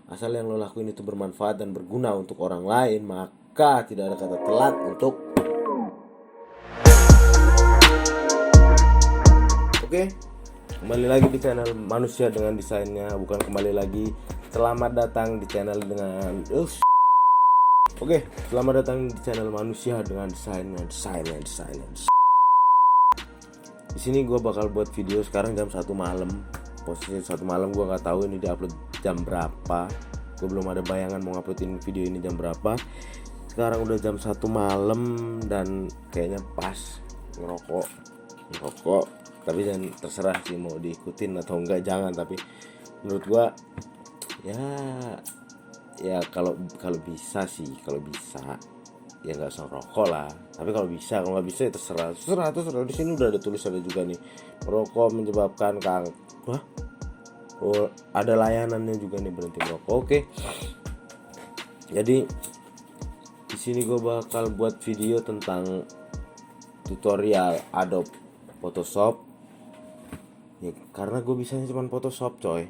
Asal yang lo lakuin itu bermanfaat dan berguna untuk orang lain, maka tidak ada kata telat untuk Oke, kembali lagi di channel Manusia dengan Desainnya. Bukan kembali lagi, selamat datang di channel dengan Oke, selamat datang di channel Manusia dengan Desainnya. Di sini gue bakal buat video sekarang jam 1 malam. Posisi 1 malam, gue nggak tahu ini diupload jam berapa. Gue belum ada bayangan mau nguploadin video ini jam berapa. Sekarang udah jam 1 malam dan kayaknya pas ngerokok. Tapi jangan, terserah sih mau diikutin atau enggak, jangan. Tapi menurut gue ya kalau bisa ya nggak usah rokok lah. Tapi kalau nggak bisa ya terserah. Di sini udah ada tulisannya juga nih, merokok menyebabkan kanker. Ada layanannya juga nih, berhenti merokok. Oke, jadi di sini gue bakal buat video tentang tutorial Adobe Photoshop ya, karena gue bisanya cuma Photoshop coy.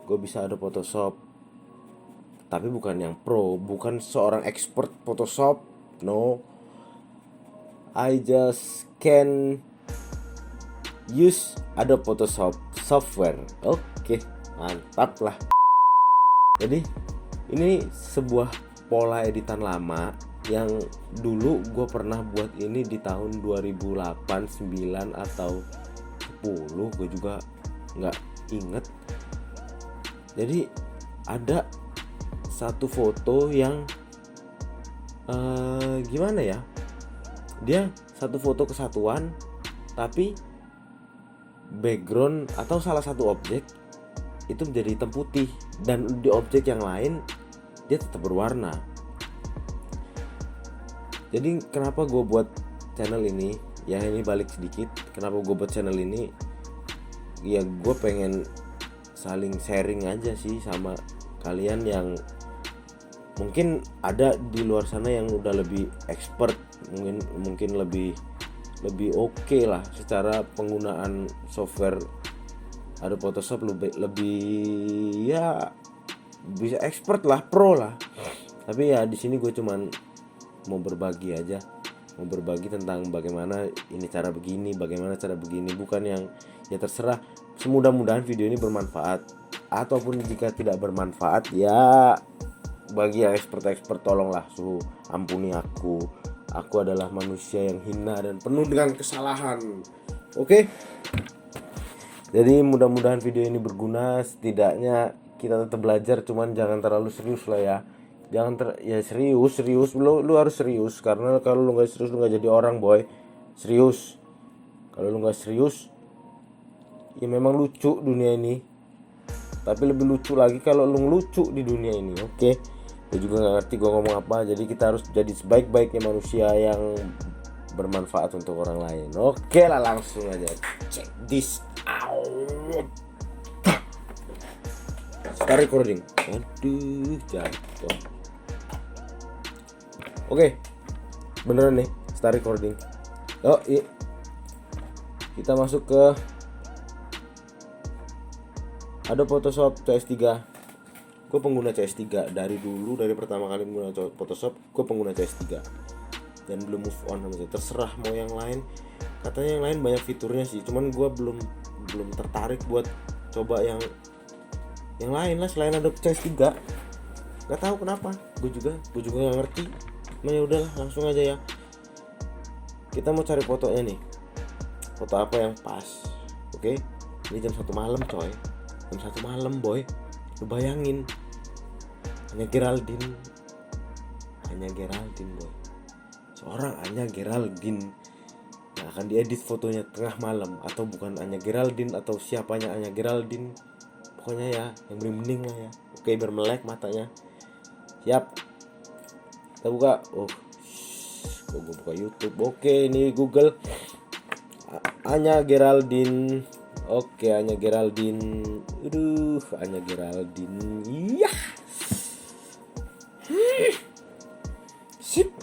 Gue bisa Adobe Photoshop, tapi bukan yang pro, bukan seorang expert Photoshop. No, I just can use Adobe Photoshop software. Oke, mantap lah. Jadi ini sebuah pola editan lama yang dulu gue pernah buat ini di tahun 2008, 9 atau 10, gue juga nggak inget. Jadi ada satu foto yang gimana ya, dia satu foto kesatuan, tapi background atau salah satu objek itu menjadi hitam putih, dan di objek yang lain dia tetap berwarna. Jadi kenapa gue buat channel ini, ya ini balik sedikit, kenapa gue buat channel ini, ya gue pengen saling sharing aja sih sama kalian yang mungkin ada di luar sana yang udah lebih expert, mungkin lebih oke lah secara penggunaan software Adobe Photoshop, lebih ya bisa expert lah, pro lah. Tapi ya di sini gue cuman mau berbagi aja, mau berbagi tentang bagaimana ini cara begini, bagaimana cara begini, bukan yang ya terserah. Semudah-mudahan video ini bermanfaat, ataupun jika tidak bermanfaat ya bagi yang expert tolonglah ampuni aku adalah manusia yang hina dan penuh dengan kesalahan. Oke? Jadi mudah-mudahan video ini berguna, setidaknya kita tetap belajar, cuman jangan terlalu serius lah ya. Serius lu harus serius, karena kalau lu nggak serius lu nggak jadi orang boy. Serius. Kalau lu nggak serius ya memang lucu dunia ini, tapi lebih lucu lagi kalau lu ngelucu di dunia ini. Oke? Gue juga gak ngerti gue ngomong apa. Jadi kita harus jadi sebaik-baiknya manusia yang bermanfaat untuk orang lain. Oke lah, langsung aja check this out. Start recording. Aduh, jatuh. Oke, beneran nih, start recording. Iya. Kita masuk ke Adobe Photoshop CS3. Gue pengguna CS3 dari dulu, dari pertama kali menggunakan Photoshop gue pengguna CS3 dan belum move on sama itu. Terserah mau yang lain, katanya yang lain banyak fiturnya sih, cuman gue belum tertarik buat coba yang lain lah selain Adobe CS3. Gak tahu kenapa, gue juga gak ngerti. Nah ya udahlah, langsung aja ya. Kita mau cari fotonya nih, foto apa yang pas. Oke, ini jam 1 malam coy, jam 1 malam boy. Lu bayangin, Anya Geraldine boy, seorang Anya Geraldine yang akan diedit fotonya tengah malam. Atau bukan Anya Geraldine, atau siapanya Anya Geraldine, pokoknya ya yang bening lah ya. Oke, bermelek matanya. Siap, kita buka. Kok gue buka YouTube. Oke, ini Google Anya Geraldine. Oke, Anya Geraldine. Anya Geraldine. Iya. Sip.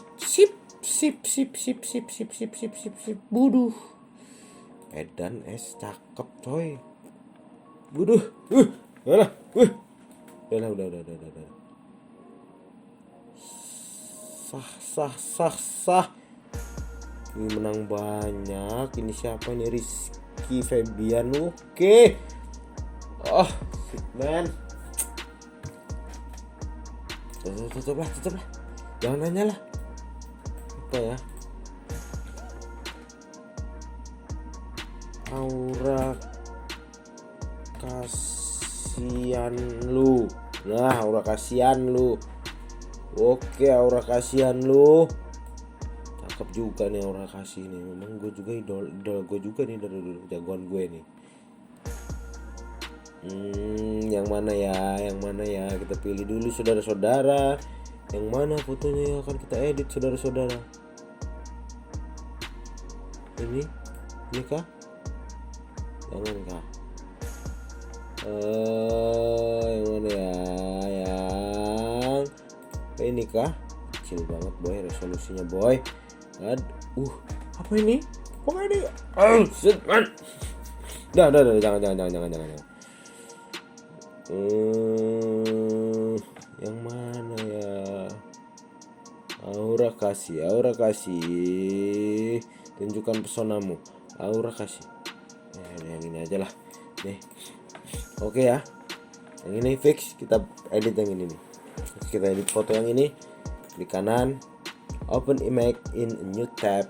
Buduh. Edan cakep coy. Buduh. Mana? Udah. Sah. Ini menang banyak. Ini siapa ini? Rizky Febian. Oke. Oh, shit man. Tutup lah. Jangan nanya lah. Apa ya? Aura kasihan lu. Nah, aura kasihan lu. Oke, aura kasihan lu. Cakep juga nih aura kasih nih. Memang gue juga idol gue juga nih dari dulu, jagoan gue nih. Yang mana ya? Kita pilih dulu saudara-saudara. Yang mana fotonya yang akan kita edit saudara-saudara? Ini kah? Jangan kah? Yang mana ya? Yang ini kah? Kecil banget boy resolusinya boy. Apa ini? Kok ini? Shit man. Udah, jangan. Yang mana ya? Aura kasih. Tunjukkan pesonamu. Aura kasih. Yang ini aja lah. Nih. Oke ya. Yang ini fix, kita edit yang ini nih. Kita edit foto yang ini. Klik kanan. Open image in new tab.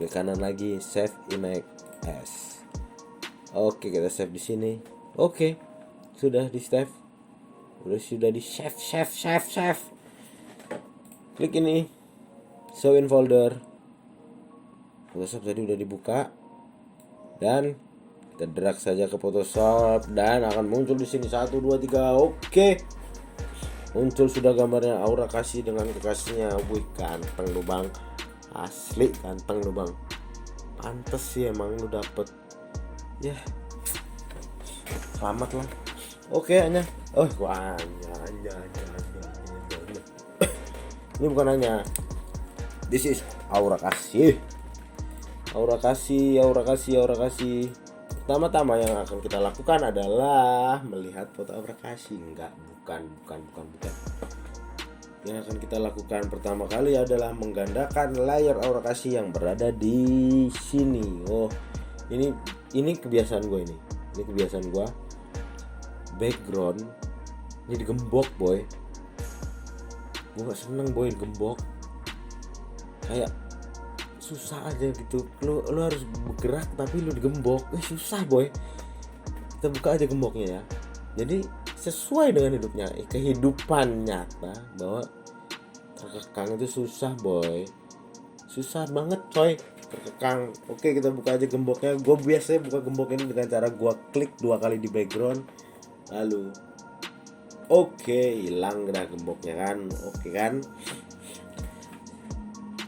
Klik kanan lagi, save image as. Oke, kita save di sini. Oke. Sudah di save. Sudah di save. Klik ini. Show in folder. Photoshop tadi udah dibuka. Dan kita drag saja ke Photoshop dan akan muncul di sini 1 2 3. Oke. Muncul sudah gambarnya aura kasih dengan kekasihnya. Wih, ganteng lu bang. Asli ganteng lu bang. Pantes sih emang lu dapet. Ya. Selamat lah. Oke, Anya. Anya. Ini bukan Anya. This is aura kasih. Aura kasih. Pertama-tama yang akan kita lakukan adalah melihat foto aura kasih. Bukan. Yang akan kita lakukan pertama kali adalah menggandakan layer aura kasih yang berada di sini. Oh, ini kebiasaan gue ini. Ini kebiasaan gue. Background ini digembok boy. Gue gak seneng boy digembok. Kayak susah aja gitu. Lu harus bergerak tapi lu digembok. Susah boy. Kita buka aja gemboknya ya. Jadi sesuai dengan hidupnya, kehidupan nyata bahwa terkekang itu susah boy. Susah banget coy terkekang. Oke, kita buka aja gemboknya. Gue biasanya buka gembok ini dengan cara gue klik 2 kali di background. Lalu hilang dah gemboknya kan. Oke kan.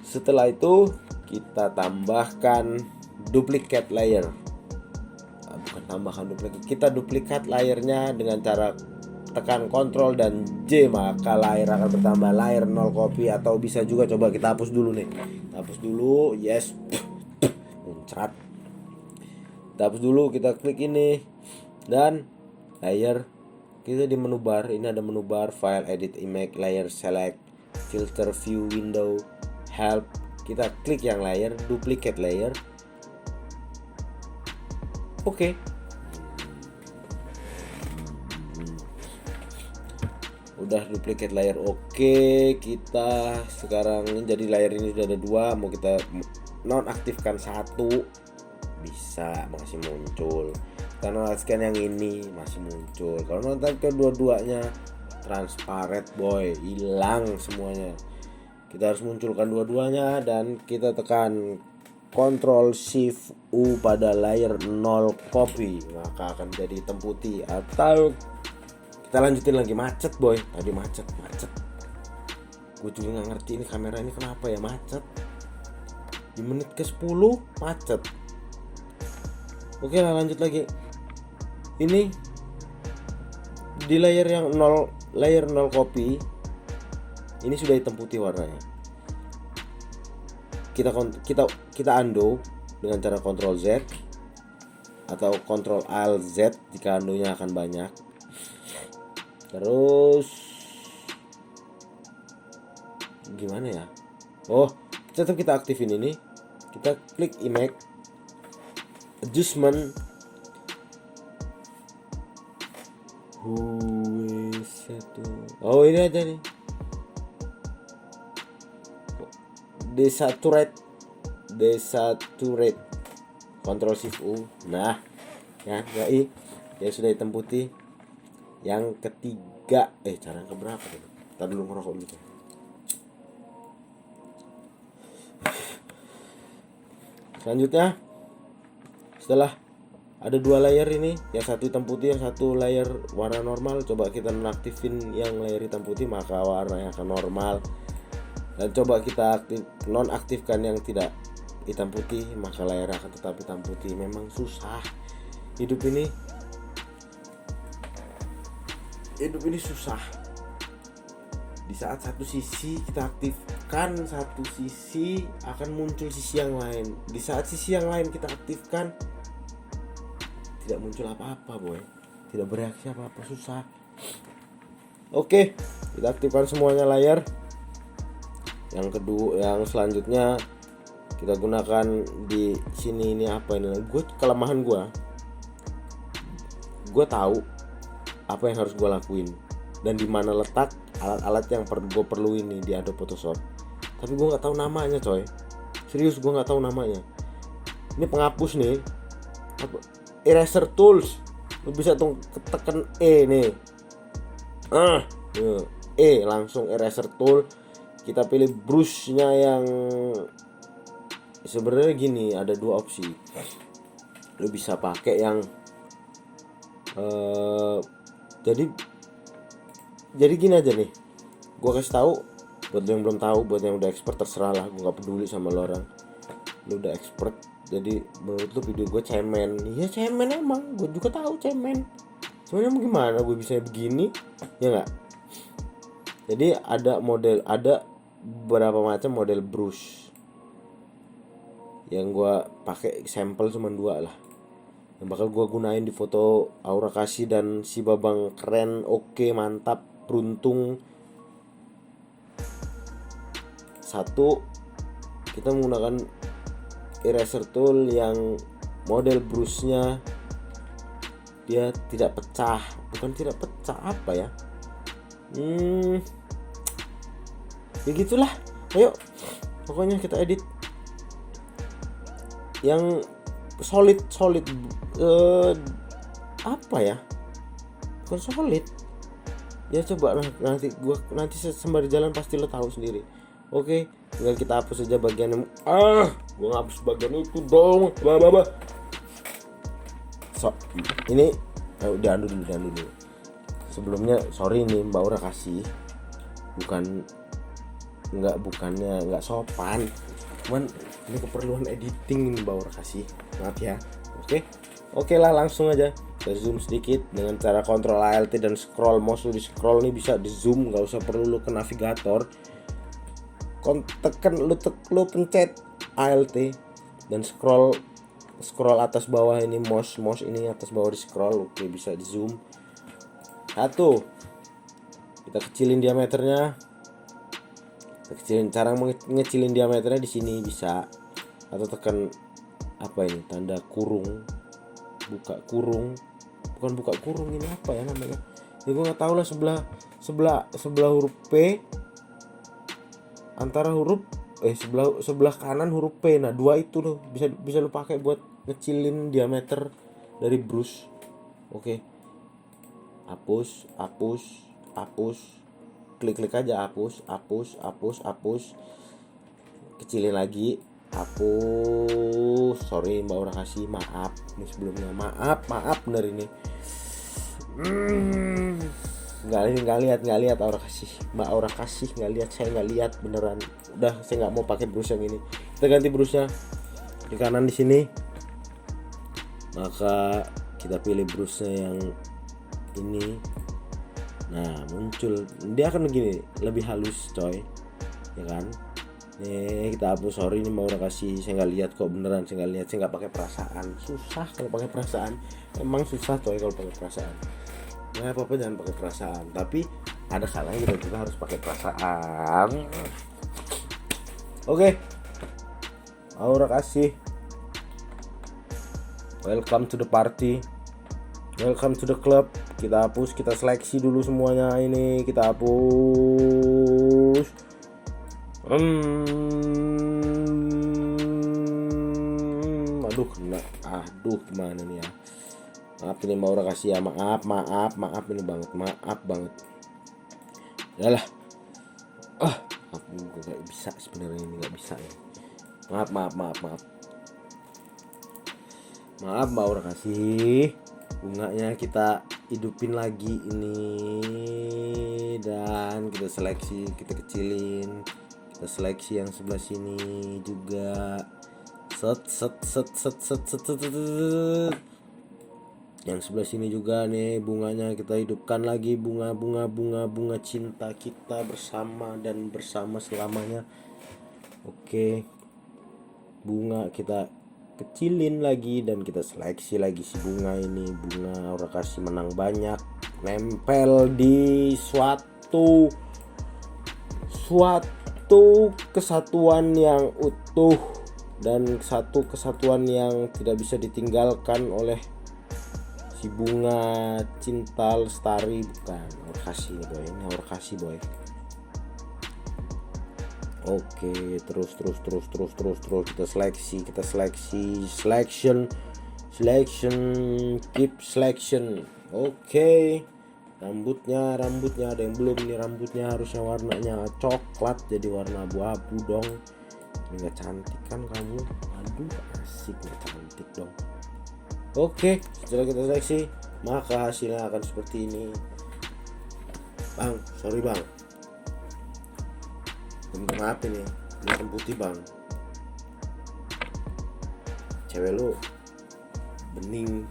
Setelah itu kita tambahkan duplicate layer. Kita duplikat layernya dengan cara tekan Ctrl dan J, maka layer akan bertambah layer 0 copy. Atau bisa juga coba kita hapus dulu nih. Kita hapus dulu, yes. Muncrat. Kita hapus dulu, kita klik ini dan layer. Kita di menu bar, ini ada menu bar, file, edit image, layer, select, filter, view, window, help. Kita klik yang layer, duplicate layer. Oke. Udah duplicate layer. Oke, kita sekarang jadi layer ini sudah ada 2. Mau kita nonaktifkan 1 bisa, masih muncul. Karena scan yang ini masih muncul. Kalau nonaktifkan dua-duanya transparent boy, hilang semuanya. Kita harus munculkan dua-duanya dan kita tekan Ctrl Shift U pada layer 0 copy, maka akan jadi hitam putih. Atau kita lanjutin lagi, macet boy. Tadi macet. Gue juga gak ngerti ini kamera ini kenapa ya macet. Di menit ke-10 macet. Oke lah, lanjut lagi. Ini di layer yang 0 copy. Ini sudah hitam putih warnanya. Kita undo dengan cara Ctrl Z atau Ctrl Alt Z jika undonya akan banyak. Terus gimana ya? Oh, tetap kita aktifin ini. Kita klik image adjustment. Oh, ini aja nih. Desaturate. Ctrl Shift U. Nah, ya sudah hitam putih. Yang ketiga, cara keberapa dulu? Ntar dulu ngerokok dulu. Selanjutnya, setelah ada 2 layer ini, yang satu hitam putih, yang satu layer warna normal. Coba kita nonaktifin yang layer hitam putih, maka warnanya akan normal. Dan coba kita nonaktifkan yang tidak hitam putih, maka layar akan tetap hitam putih. Memang susah hidup ini susah. Di saat satu sisi kita aktifkan satu sisi, akan muncul sisi yang lain. Di saat sisi yang lain kita aktifkan, tidak muncul apa-apa, boy. Tidak bereaksi apa-apa, susah. Oke, kita aktifkan semuanya layar. Yang selanjutnya kita gunakan di sini. Ini apa ini? Kelemahan gue tahu apa yang harus gue lakuin dan di mana letak alat-alat yang gue perlu ini di Adobe Photoshop. Tapi gue nggak tahu namanya, coy. Serius, gue nggak tahu namanya. Ini penghapus nih, eraser tools. Lu bisa tekan E nih. Langsung eraser tool. Kita pilih brushnya yang sebenarnya gini, ada 2 opsi. Lu bisa pakai yang jadi gini aja nih. Gua kasih tahu buat yang belum tahu, buat yang udah expert terserah lah, gua nggak peduli sama lo orang. Lu udah expert, jadi menurut lu video gue cemen. Iya cemen emang, gue juga tahu cemen. Sebenarnya gimana gue bisa begini, ya nggak? Jadi ada beberapa macam model brush. Yang gue pakai sampel cuma 2 lah. Yang bakal gue gunain di foto Aura Kasih dan si Babang. Keren, oke, mantap, beruntung. 1, kita menggunakan eraser tool yang model brushnya dia tidak pecah. Bukan tidak pecah, apa ya? Ya gitulah. Ayo, pokoknya kita edit yang solid apa ya? Bukan solid. Ya coba nanti sembari jalan pasti lo tahu sendiri. Oke, tinggal kita hapus saja bagian yang gue ngapus bagian itu dong. Ini diandu dulu. Sebelumnya sorry nih Mbak Aura Kasih. Bukannya nggak sopan. Cuman ini keperluan editing nih Mbak Aura Kasih. Maaf ya. Oke lah, langsung aja kita zoom sedikit dengan cara Ctrl Alt dan scroll mouse. Lu di scroll nih bisa di zoom, nggak usah perlu lu ke navigator. Lu pencet Alt dan scroll atas bawah ini, mouse ini atas bawah di scroll. Oke, bisa di zoom. 1, kita kecilin diameternya. Cara mengecilin diameternya di sini bisa, atau tekan apa ini, tanda kurung, buka kurung, bukan buka kurung, ini apa ya namanya? Ini gue nggak tahu lah. Sebelah huruf P, antara huruf sebelah kanan huruf P. Nah 2 itu loh bisa lo pakai buat ngecilin diameter dari brush. Oke, hapus, klik aja, hapus, kecilin lagi, hapus. Sorry Mbak Aura Kasih, maaf ini sebelumnya, maaf bener ini. Nggak lihat Aura Kasih, Mbak Aura Kasih nggak lihat, saya nggak lihat beneran. Udah, saya nggak mau pakai brush yang ini. Kita ganti brushnya di kanan di sini. Maka kita pilih brushnya yang ini. Nah muncul, dia akan begini, lebih halus coy, ya kan? Nih kita hapus. Sorry ini Mbak Aura Kasih, saya nggak lihat kok, beneran saya nggak lihat. Saya nggak pakai perasaan. Susah kalau pakai perasaan, emang susah coy kalau pakai perasaan. Nggak apa-apa jangan pakai perasaan, tapi ada kalanya kita harus pakai perasaan. Oke. Aura kasih. Welcome to the party. Welcome to the club. Kita hapus, kita seleksi dulu semuanya ini. Kita hapus. Aduh, kena. Aduh, gimana nih ya? Maaf ini Mbak Aura kasih ya. Maaf ini banget. Maaf banget. Yalah. Aku nggak bisa sebenarnya, ini nggak bisa ya. Maaf. Maaf Mbak Aura kasih. Bunganya kita hidupin lagi ini, dan kita seleksi, kita kecilin, kita seleksi yang sebelah sini juga. Set. Yang sebelah sini juga nih bunganya kita hidupkan lagi, bunga cinta kita bersama dan bersama selamanya. Oke. Bunga kita kecilin lagi dan kita seleksi lagi si bunga ini. Bunga Aura kasih menang banyak, nempel di suatu kesatuan yang utuh dan satu kesatuan yang tidak bisa ditinggalkan oleh si bunga cinta lestari. Bukan Aura kasih nih boy, ini Aura kasih boy. Oke, terus kita seleksi, selection, keep selection. Oke. Rambutnya ada yang belum nih, rambutnya harusnya warnanya coklat jadi warna abu-abu dong. Ini enggak cantik kan kamu? Aduh, asik, enggak cantik dong. Oke, setelah kita seleksi, maka hasilnya akan seperti ini. Bang, sorry bang. Maaf ini hitam putih bang, cewek lu bening.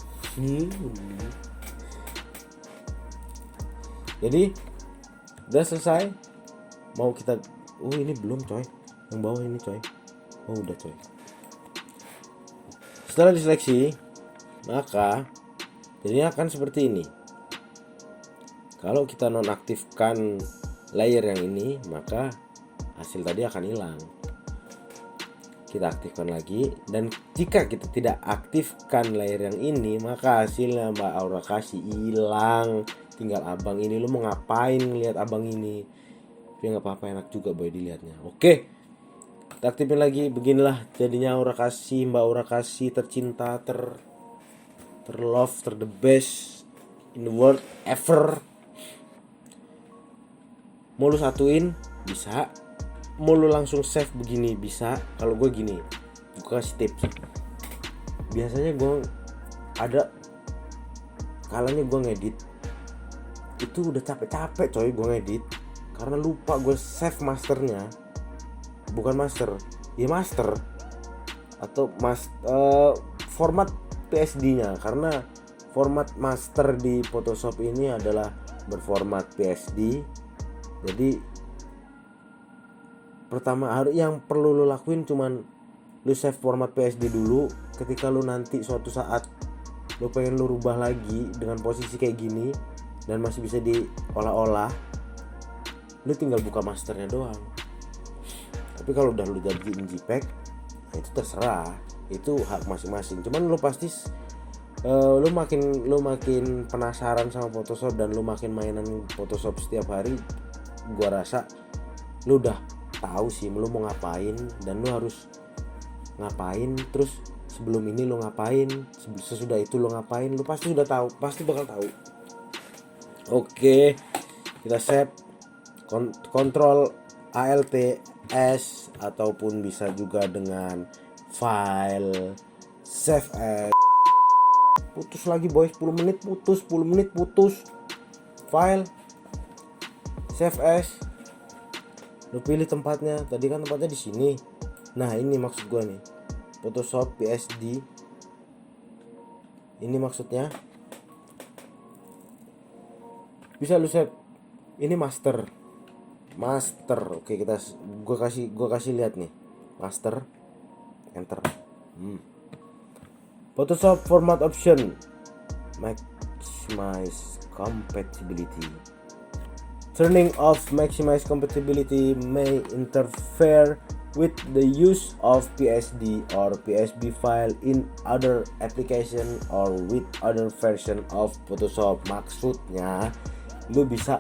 Jadi udah selesai. Mau kita ini belum coy, yang bawah ini coy. Udah coy. Setelah diseleksi, maka jadinya akan seperti ini. Kalau kita nonaktifkan layer yang ini, maka hasil tadi akan hilang. Kita aktifkan lagi, dan jika kita tidak aktifkan layer yang ini, maka hasilnya Mbak Aura kasih hilang. Tinggal abang ini, lu mau ngapain lihat abang ini? Tapi nggak apa-apa, enak juga boy dilihatnya. Oke, kita aktifin lagi. Beginilah jadinya Aura kasih, Mbak Aura kasih tercinta, terlove, the best in the world ever. Mau lu satuin bisa, mau lu langsung save begini bisa. Kalau gue gini, gue kasih tips. Biasanya gue ada kalanya gue ngedit itu udah capek coy, gue ngedit karena lupa gue save masternya. Bukan master, ya master atau format PSD nya, karena format master di Photoshop ini adalah berformat PSD. Jadi pertama yang perlu lo lakuin cuman lo save format PSD dulu. Ketika lo nanti suatu saat lo pengen lo rubah lagi dengan posisi kayak gini dan masih bisa diolah-olah, lo tinggal buka masternya doang. Tapi kalau udah lo jadiin JPEG, nah itu terserah, itu hak masing-masing. Cuman lo pasti lo makin penasaran sama Photoshop dan lo makin mainan Photoshop setiap hari, gua rasa lo udah tahu sih lu mau ngapain dan lu harus ngapain, terus sebelum ini lu ngapain, sesudah itu lu ngapain, lu pasti udah tahu, pasti bakal tahu. Oke, kita save, Ctrl Alt S, ataupun bisa juga dengan file save as. Putus lagi boy, 10 menit putus. File save as. Lu pilih tempatnya, tadi kan tempatnya di sini. Nah ini maksud gua nih, Photoshop PSD. Ini maksudnya. Bisa lu save. Ini master. Oke, gua kasih lihat nih. Master. Enter. Photoshop format option. Maximize compatibility. Turning off maximize compatibility may interfere with the use of PSD or PSB file in other application or with other version of Photoshop. Maksudnya lu bisa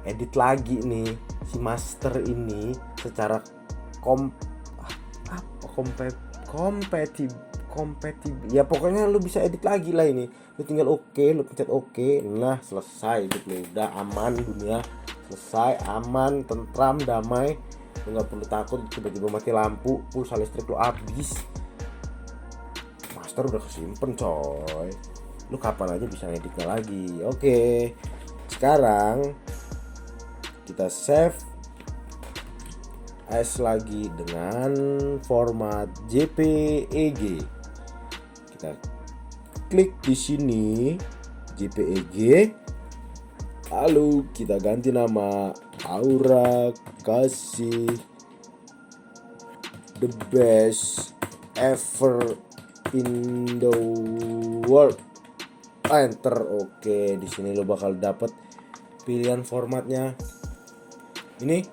edit lagi nih si master ini secara kompatibel. Ya pokoknya lu bisa edit lagi lah ini. Lu tinggal lu pencet oke. Nah, selesai hidup lu. Udah aman dunia. Selesai, aman, tentram, damai. Lu gak perlu takut tiba-tiba mati lampu, pulsa listrik lu habis. Master udah kesimpen coy. Lu kapan aja bisa ngeditnya lagi. Oke. Sekarang kita save as lagi dengan format JPEG. Kita klik di sini JPEG. Lalu kita ganti nama Aura Kasih the best ever in the world. Enter. Oke, di sini lo bakal dapet pilihan formatnya. Ini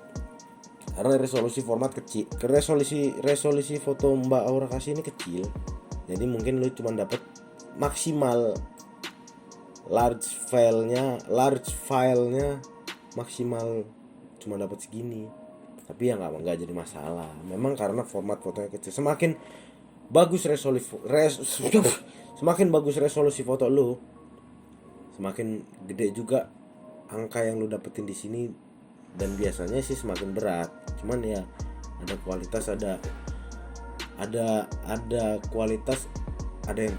karena resolusi format kecil, resolusi foto Mbak Aura Kasih ini kecil. Jadi mungkin lo cuma dapet maksimal large filenya maksimal cuma dapat segini. Tapi ya nggak jadi masalah. Memang karena format fotonya kecil. Semakin bagus resolusi foto lu, semakin gede juga angka yang lu dapetin di sini. Dan biasanya sih semakin berat. Cuman ya ada kualitas, ada kualitas, ada yang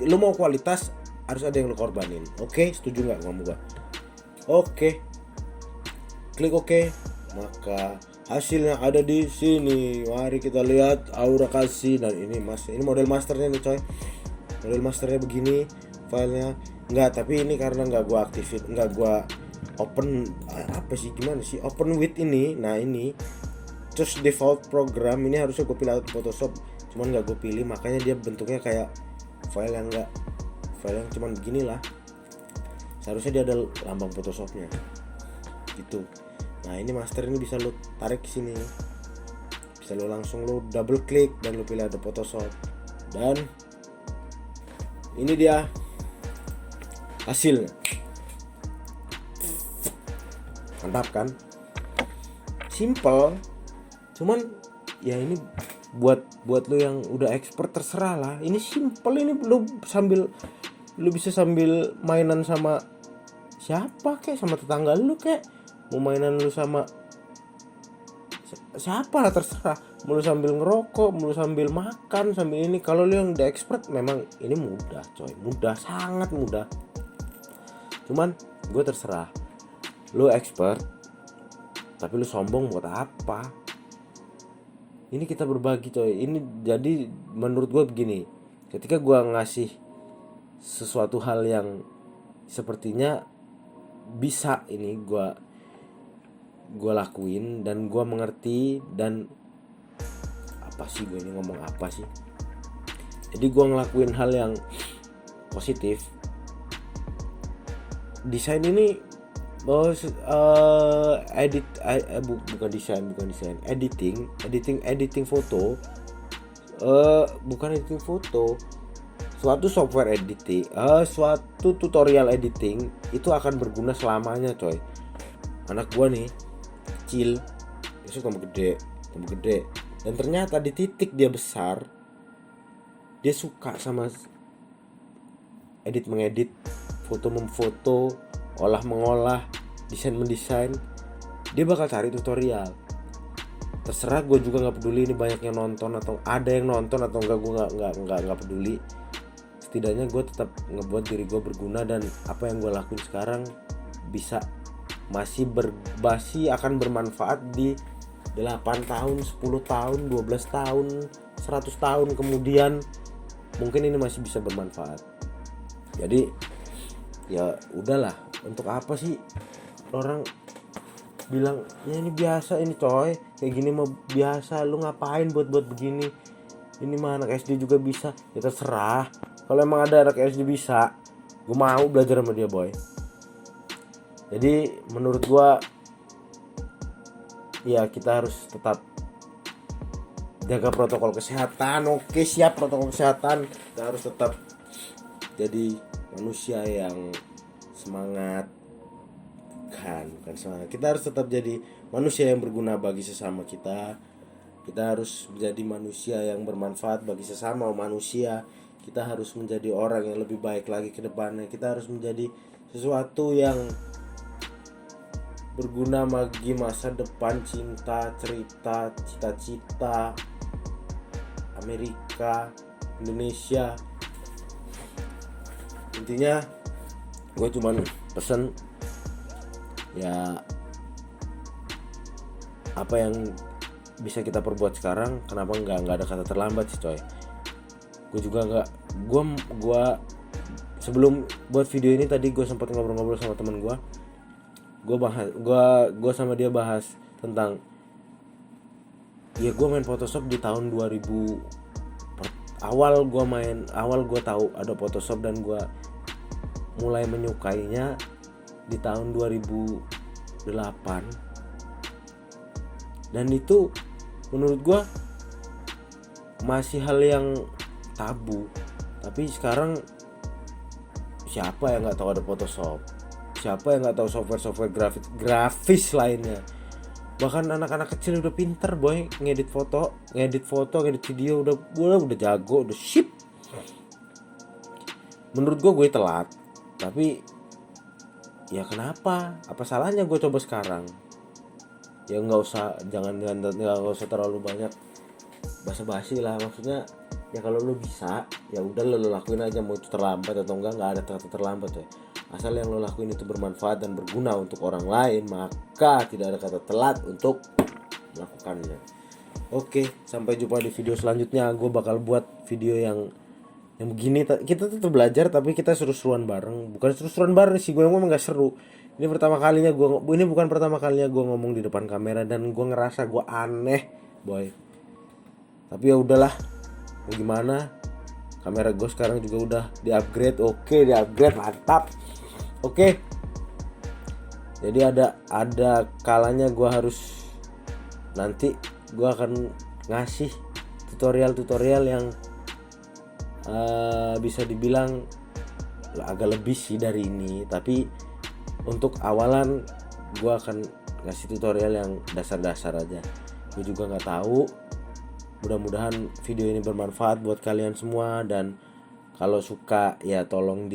lu mau kualitas harus ada yang lu korbanin. Oke, setuju nggak kamu gak? Oke. Klik oke. Maka hasilnya ada di sini. Mari kita lihat Aura Kasih. Dan ini model masternya nih coy. Model masternya begini filenya. Enggak, tapi ini karena nggak gua aktifin, nggak gua open open with ini. Nah ini choose default program, ini harusnya gue pilih Photoshop, cuman nggak gue pilih, makanya dia bentuknya kayak file yang cuman begini lah. Seharusnya dia ada lambang Photoshopnya gitu. Nah ini master ini bisa lo tarik ke sini, bisa lo langsung lo double klik dan lo pilih ada Photoshop. Dan ini dia hasilnya. Mantap kan? Simple. Cuman ya ini buat lo yang udah expert terserah lah. Ini simple, ini lu bisa sambil mainan sama siapa kek, sama tetangga lu kek, mau mainan lu sama siapa lah terserah, mau lu sambil ngerokok, mau lu sambil makan, sambil ini. Kalau lu yang udah expert memang ini mudah coy, mudah, sangat mudah. Cuman gue terserah, lu expert tapi lu sombong buat apa? Ini kita berbagi coy. Ini jadi menurut gue begini, ketika gue ngasih sesuatu hal yang sepertinya bisa ini gue lakuin dan gue mengerti, dan apa sih gue ini ngomong apa sih, jadi gue ngelakuin hal yang positif. Desain ini editing foto, suatu software editing, suatu tutorial editing itu akan berguna selamanya coy. Anak gua nih kecil, besok tambah gede, dan ternyata di titik dia besar, dia suka sama mengedit, foto memfoto, olah mengolah, desain mendesain. Dia bakal cari tutorial. Terserah, gue juga nggak peduli ini banyak yang nonton atau ada yang nonton atau enggak, gue nggak peduli. Setidaknya gue tetap ngebuat diri gue berguna, dan apa yang gue lakuin sekarang bisa masih akan bermanfaat di 8 tahun, 10 tahun, 12 tahun, 100 tahun kemudian. Mungkin ini masih bisa bermanfaat. Jadi ya udahlah, untuk apa sih orang bilang ya ini biasa ini coy, kayak gini mah biasa, lu ngapain buat begini, ini mah anak SD juga bisa. Ya terserah, kalau emang ada anak SD bisa, gue mau belajar sama dia boy. Jadi menurut gua ya kita harus tetap jaga protokol kesehatan. Oke, siap protokol kesehatan. Kita harus tetap jadi manusia yang semangat. Bukan semangat. Kita harus tetap jadi manusia yang berguna bagi sesama kita. Kita harus menjadi manusia yang bermanfaat bagi sesama manusia. Kita harus menjadi orang yang lebih baik lagi ke depannya. Kita harus menjadi sesuatu yang berguna bagi masa depan, cinta, cerita, cita-cita Amerika, Indonesia. Intinya gue cuman pesen ya, apa yang bisa kita perbuat sekarang, kenapa nggak ada kata terlambat sih coy. Gue juga nggak, gue sebelum buat video ini tadi gue sempat ngobrol-ngobrol sama teman gue sama dia bahas tentang ya gue main Photoshop di tahun 2000. Awal gue tahu ada Photoshop dan gue mulai menyukainya di tahun 2008. Dan itu menurut gue masih hal yang tabu. Tapi sekarang siapa yang nggak tahu ada Photoshop? Siapa yang nggak tahu software grafis lainnya? Bahkan anak-anak kecil udah pinter boy, ngedit foto, ngedit video, udah jago, udah ship. Menurut gue telat, tapi ya kenapa? Apa salahnya gue coba sekarang? Ya nggak usah terlalu banyak basa-basi lah. Maksudnya ya kalau lu bisa ya udah lu lakuin aja, mau itu terlambat atau enggak ada kata terlambat ya. Asal yang lo lakuin itu bermanfaat dan berguna untuk orang lain, maka tidak ada kata telat untuk melakukannya. Oke, sampai jumpa di video selanjutnya. Gue bakal buat video yang begini. Kita tetap belajar tapi kita seru-seruan bareng. Bukan seru-seruan bareng sih, gue ngomong gak seru. Ini bukan pertama kalinya gue ngomong di depan kamera dan gue ngerasa gue aneh, boy. Tapi ya udahlah, mau gimana? Kamera gue sekarang juga udah di-upgrade. Oke, di-upgrade, mantap. Oke. Jadi ada kalanya gue harus, nanti gue akan ngasih tutorial yang bisa dibilang agak lebih sih dari ini. Tapi untuk awalan gue akan ngasih tutorial yang dasar-dasar aja. Gue juga nggak tahu. Mudah-mudahan video ini bermanfaat buat kalian semua, dan kalau suka ya tolong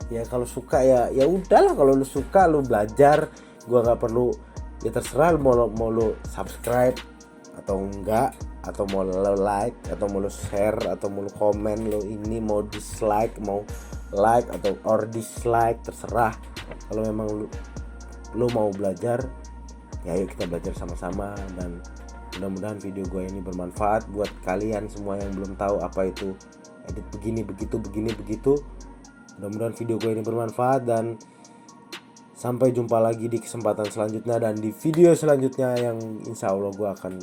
kalau suka ya udahlah, kalau lu suka lu belajar, gua nggak perlu, ya terserah mau lu subscribe atau enggak, atau mau lu like atau mau lu share atau mau lu komen, lu ini mau dislike, mau like atau dislike, terserah. Kalau memang lu mau belajar ya ayo kita belajar sama-sama, dan mudah-mudahan video gue ini bermanfaat buat kalian semua yang belum tahu apa itu edit begini begitu. Mudah-mudahan video gue ini bermanfaat, dan sampai jumpa lagi di kesempatan selanjutnya dan di video selanjutnya yang insya Allah gue akan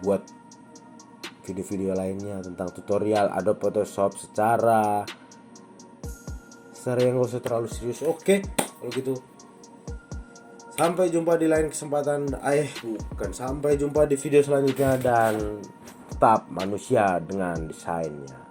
buat video-video lainnya tentang tutorial Adobe Photoshop secara yang gak usah terlalu serius. Oke, kalau gitu sampai jumpa di lain kesempatan. Sampai jumpa di video selanjutnya, dan tetap manusia dengan desainnya.